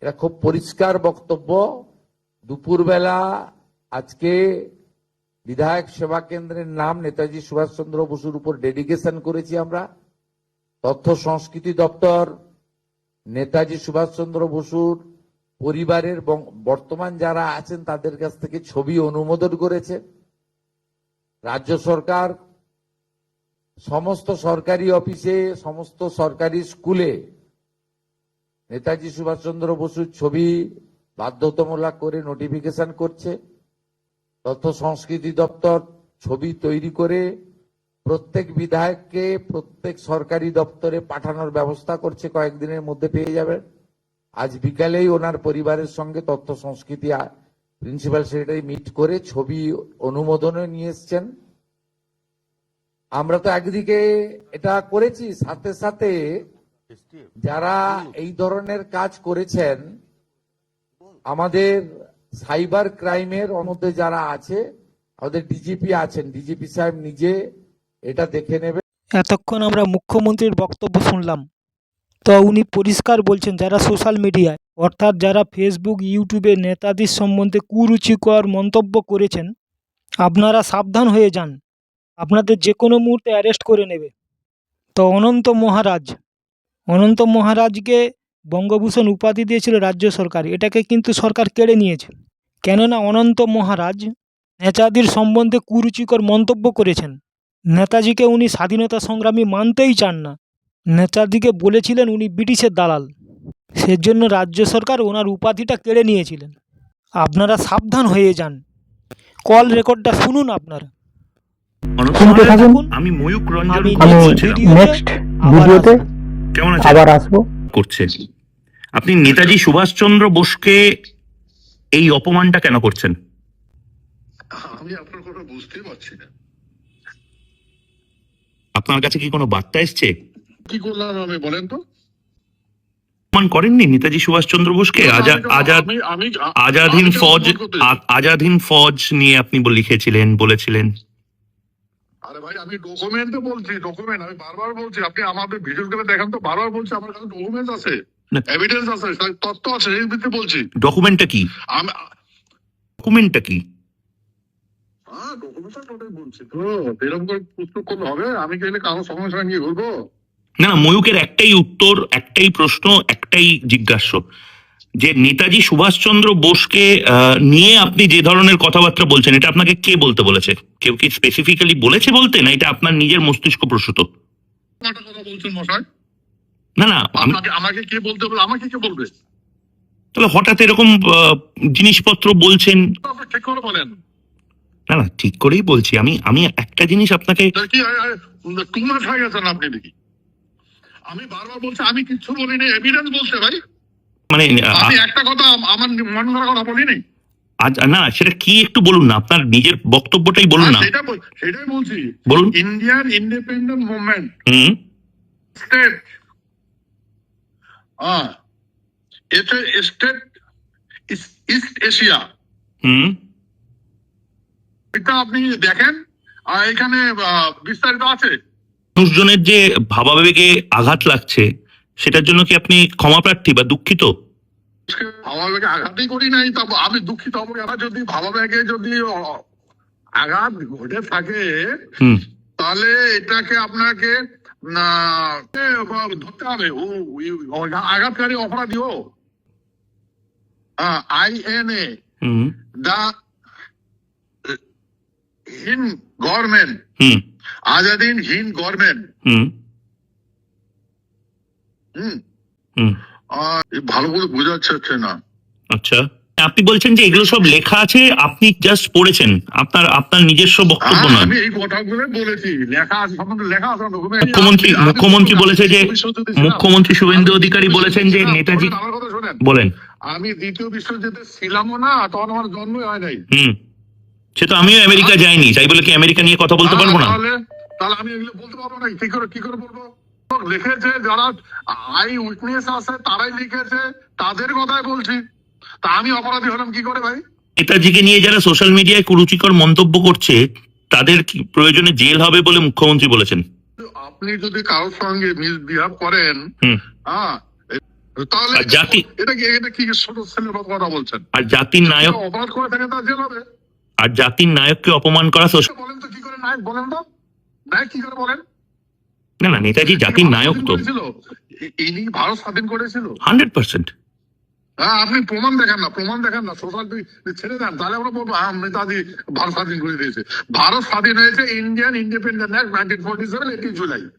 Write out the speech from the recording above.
এটা খুব পরিষ্কার বক্তব্য। দুপুরবেলা আজকে বিধায়ক সেবা কেন্দ্রের নাম নেতাজি সুভাষচন্দ্র বসুর উপর ডেডিকেশন করেছি আমরা। তথ্য সংস্কৃতি দপ্তর নেতাজি সুভাষচন্দ্র বসুর পরিবারের বর্তমান যারা আছেন তাদের কাছ থেকে ছবি অনুমোদন করেছে। রাজ্য সরকার সমস্ত সরকারি অফিসে, সমস্ত সরকারি স্কুলে নেতাজি সুভাষচন্দ্র বসুর ছবি বাধ্যতামূলক করে নোটিফিকেশন করছে। তথ্য সংস্কৃতি দপ্তর ছবি তৈরি করে প্রত্যেক বিধায়ককে প্রত্যেক সরকারি দপ্তরে পাঠানোর ব্যবস্থা করছে, কয়েকদিনের মধ্যে পেয়ে যাবেন। আজ বিকালেই ওনার পরিবারের সঙ্গে তথ্য সংস্কৃতি প্রিন্সিপাল সেক্রেটারি মিট করে ছবি অনুমোদনে নিয়ে এসছেন। আমরা তো একদিকে এটা করেছি, সাথে সাথে যারা এই ধরনের কাজ করেছেন আমাদের সাইবার ক্রাইমের মধ্যে যারা আছে, আমাদের ডিজিপি আছেন, ডিজিপি সাহেব নিজে এটা দেখে নেবে। এতক্ষণ আমরা মুখ্যমন্ত্রীর বক্তব্য শুনলাম। তো উনি পরিষ্কার বলছেন, যারা সোশ্যাল মিডিয়ায় অর্থাৎ যারা ফেসবুক ইউটিউবে নেতাজির সম্বন্ধে কুরুচিকর মন্তব্য করেছেন, আপনারা সাবধান হয়ে যান, আপনাদের যে কোনো মুহূর্তে অ্যারেস্ট করে নেবে। তো অনন্ত মহারাজকে বঙ্গভূষণ উপাধি দিয়েছিল রাজ্য সরকার, এটাকে কিন্তু সরকার কেড়ে নিয়েছে। কেননা অনন্ত মহারাজ নেতাজির সম্বন্ধে কুরুচিকর মন্তব্য করেছেন। নেতাজিকে উনি স্বাধীনতা সংগ্রামী মানতেই চান না। নেতাজিকে বলেছিলেন উনি ব্রিটিশের দালাল, সেজন্য রাজ্য সরকার ওনার উপাধিটা কেড়ে নিয়েছিলেন। আপনারা সাবধান হয়ে যান। কল রেকর্ডটা শুনুন আপনারা। শুনতে থাকুন। আমি ময়ূক রঞ্জন আমি বলছিলাম। নেক্সট ভিডিওতে কেমন আছেন? আবার আসবো। করছে আপনি নেতাজি সুভাষচন্দ্র বোসকে এই অপমানটা কেন করছেন? আমি আপনার কথা বুঝতেই পারছি না। আপনার কাছে কি কোনো বার্তা এসছে? কি করলাম আমি বলেন তো? অপমান করেননি নেতাজি সুভাষচন্দ্র বোসকে? আজাদ হিন্দ ফৌজ নিয়ে আপনি লিখেছিলেন, বলেছিলেন। আরে ভাই, আমি ডকুমেন্টে বলছি, ডকুমেন্ট আমি বারবার বলছি, আপনি আমাদের ভিডিও গুলো দেখেন তো, বারবার বলছি আমার কাছে ডকুমেন্ট আছে, এভিডেন্স আছে, তথ্য আছে, এই ভিত্তিতে বলছি। ডকুমেন্টটা কি? ডকুমেন্টটা কি? হ্যাঁ, ডকুমেন্টটা ওটাই বলছি তো। এরকম করে পুস্তক করলে হবে? আমি গেলে কারো সমস্যা নিয়ে বলবো না, ময়ূকের একটাই উত্তর, একটাই প্রশ্ন, একটাই জিজ্ঞাসা, যে নেতাজি সুভাষচন্দ্র বোসকে নিয়ে আপনি যে ধরনের কথাবার্তা বলছেন, এটা আপনাকে কে বলতে বলেছে? কেউ কি স্পেসিফিক্যালি বলেছে বলতে, না এটা আপনার নিজের মস্তিষ্ক প্রসূত? কথা বলছেন মশাই? না না, আমাকে কে বলতে বলে? আমাকে কে বলবে? তাহলে হঠাৎ এরকম জিনিসপত্র বলছেন? ঠিক করে বলেন। না না, ঠিক করেই বলছি। আমি একটা জিনিস আপনাকে কি টু মাচ হয়ে গেছেন আপনি দেখি। আমি বারবার বলছি আমি কিচ্ছু বলিনি, এভিডেন্স বলছে ভাই। মানে আমি একটা কথা আমার মন করার কথা বলিনি। না, সেটা কি একটু বলুন না, আপনার নিজের বক্তব্যটাই বলুন না। সেটাই বলছি, বলুন। Indian independent movement state, state east Asia, এটা আপনি দেখেন, এখানে বিস্তারিত আছে। মানুষজনের যে ভাবাবেগে আঘাত লাগছে, সেটার জন্য কি আপনি ক্ষমা প্রার্থী বা দুঃখিত? ভাবাবেগে আঘাতই করি নাই, তা আমি দুঃখিত হবো। যদি ভাবাবেগে যদি আঘাত ঘটে থাকে তাহলে এটাকে আপনাকে ধরতে হবে। আঘাতকারী অপরাধীও INA দা হিন্দ গভর্নমেন্ট, আজাদিন হিন্দ গভর্নমেন্ট। ভালো করে বোঝাচ্ছে না। আচ্ছা, আপনি বলছেন যে এগুলো সব লেখা আছে, আপনি জাস্ট পড়েছেন, আপনার নিজস্ব বক্তব্য না? আমি এই কথাগুলো বলেছি, লেখা আছে, লেখা আছে। মুখ্যমন্ত্রী বলেছে যে, মুখ্যমন্ত্রী শুভেন্দু অধিকারী বলেছেন যে নেতাজি, আমার কথা শোনেন, বলেন। আমি দ্বিতীয় বিশ্বযুদ্ধে ছিলামও না, তখন আমার জন্মই হয় নাই। সে তো আমিও আমেরিকা যাইনি, তাই বলে কি আমেরিকা নিয়ে কথা বলতে পারবো না? তাহলে আমি এগুলো বলতে পারবো না। কি করে বলবো? লিখেছে যারা আই উইটনেস আছে, তারাই লিখেছে, তাদের কথাই বলছি। তা আমি অপরাধী হলাম কি করে ভাই? নেতাজিকে নিয়ে যারা সোশ্যাল মিডিয়ায় কুরুচিকর মন্তব্য করছে, তাদের কি প্রয়োজনে জেল হবে বলে মুখ্যমন্ত্রী বলেছেন? আপনি যদি কারোর সঙ্গে মিসবিহেভ করেন, তাহলে আর জাতি- এটা কি ছোট ছেলের কথা বলছেন? আর জাতির নায়ক, কেউ অপরাধ করে থাকে তার জেল হবে। আর জাতির নায়ককে অপমান করা সোশ্যাল, বলেন তো কি করে নায়ক, বলেন তো নায়ক কি করে বলেন? না না, নেতাজি জাতির নায়ক তো ইনি ভারত স্বাধীন করেছিল। 100%। হ্যাঁ, আপনি প্রমাণ দেখান না, প্রমাণ দেখান না, সোশ্যাল ছেড়ে দেন, তাহলে আমরা বলবো হ্যাঁ নেতাজি ভারত স্বাধীন করে দিয়েছে। ভারত স্বাধীন হয়েছে ইন্ডিয়ান ইন্ডিপেন্ডেন্ট অ্যাক্ট 1947 18 জুলাই।